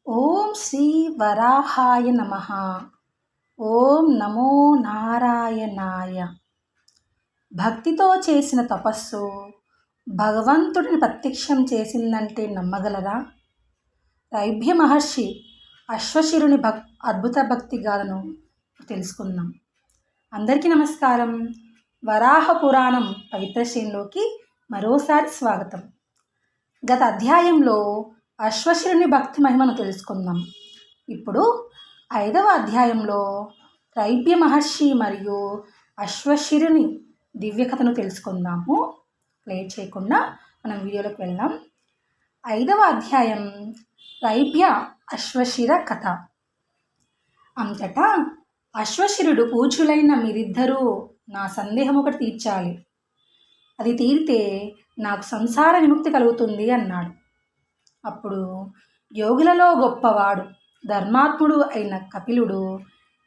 ఓం శ్రీ వరాహాయ నమః. ఓం నమో నారాయణాయ. భక్తితో చేసిన తపస్సు భగవంతుడిని ప్రత్యక్షం చేసిందంటే నమ్మగలరా? రైభ్య మహర్షి అశ్వశిరుని అద్భుత భక్తి గాథను తెలుసుకుందాం. అందరికీ నమస్కారం. వరాహ పురాణం పవిత్ర శ్రేణిలోకి మరోసారి స్వాగతం. గత అధ్యాయంలో అశ్వశిరుని భక్తి మహిమను తెలుసుకుందాం. ఇప్పుడు 5వ అధ్యాయంలో రైభ్య మహర్షి మరియు అశ్వశిరుని దివ్యకథను తెలుసుకుందాము. లేట్ చేయకుండా మనం వీడియోలోకి వెళ్దాం. 5వ అధ్యాయం రైభ్య అశ్వశిర కథ. అంతటా అశ్వశిరుడు, పూజ్యులైన మీరిద్దరూ నా సందేహం ఒకటి తీర్చాలి. అది తీరితే నాకు సంసార విముక్తి కలుగుతుంది అన్నాడు. అప్పుడు యోగులలో గొప్పవాడు, ధర్మాత్ముడు అయిన కపిలుడు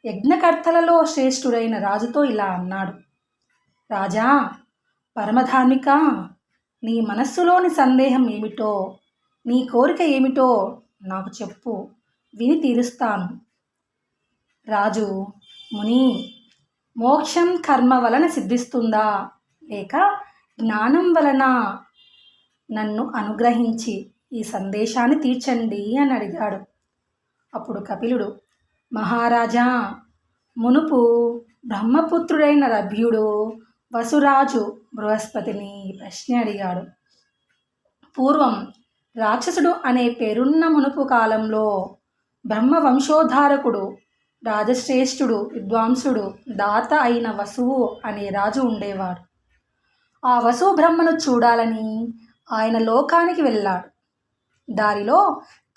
యజ్ఞకర్తలలో శ్రేష్ఠుడైన రాజుతో ఇలా అన్నాడు. రాజా, పరమధార్మిక, నీ మనస్సులోని సందేహం ఏమిటో, నీ కోరిక ఏమిటో నాకు చెప్పు, విని తీరుస్తాను. రాజు, ముని, మోక్షం కర్మ వలన సిద్ధిస్తుందా లేక జ్ఞానం వలన? నన్ను అనుగ్రహించి ఈ సందేశాన్ని తీర్చండి అని అడిగాడు. అప్పుడు కపిలుడు, మహారాజా, మునుపు బ్రహ్మపుత్రుడైన రభ్యుడు వసురాజు బృహస్పతిని ప్రశ్న అడిగాడు. పూర్వం రాక్షసుడు అనే పేరున్న మునుపు కాలంలో బ్రహ్మ వంశోద్ధారకుడు, రాజశ్రేష్ఠుడు, విద్వాంసుడు, దాత అయిన వసువు అనే రాజు ఉండేవాడు. ఆ వసువు బ్రహ్మను చూడాలని ఆయన లోకానికి వెళ్ళాడు. దారిలో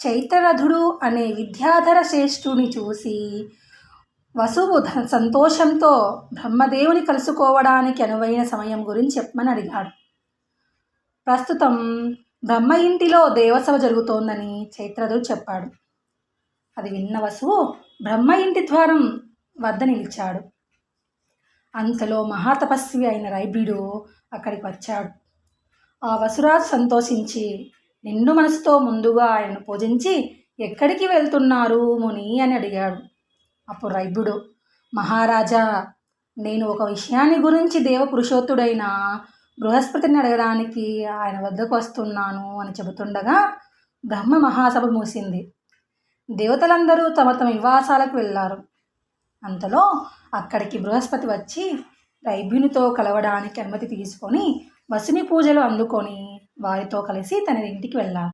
చైత్రరథుడు అనే విద్యాధర శ్రేష్ఠుని చూసి వసువు సంతోషంతో బ్రహ్మదేవుని కలుసుకోవడానికి అనువైన సమయం గురించి చెప్పమని అడిగాడు. ప్రస్తుతం బ్రహ్మ ఇంటిలో దేవసభ జరుగుతోందని చైత్రరథుడు చెప్పాడు. అది విన్న వసువు బ్రహ్మ ఇంటి ద్వారం వద్ద నిలిచాడు. అంతలో మహాతపస్వి అయిన రైభ్యుడు అక్కడికి వచ్చాడు. ఆ వసురాజు సంతోషించి నిండు మనసుతో ముందుగా ఆయనను పూజించి, ఎక్కడికి వెళ్తున్నారు ముని అని అడిగాడు. అప్పుడు రైభ్యుడు, మహారాజా, నేను ఒక విషయాన్ని గురించి దేవపురుషోత్తుడైన బృహస్పతిని అడగడానికి ఆయన వద్దకు వస్తున్నాను అని చెబుతుండగా బ్రహ్మ మహాసభ మూసింది. దేవతలందరూ తమ తమ నివాసాలకు వెళ్ళారు. అంతలో అక్కడికి బృహస్పతి వచ్చి రైభ్యునితో కలవడానికి అనుమతి తీసుకొని వసుని పూజలు అందుకొని వారితో కలిసి తన ఇంటికి వెళ్ళాడు.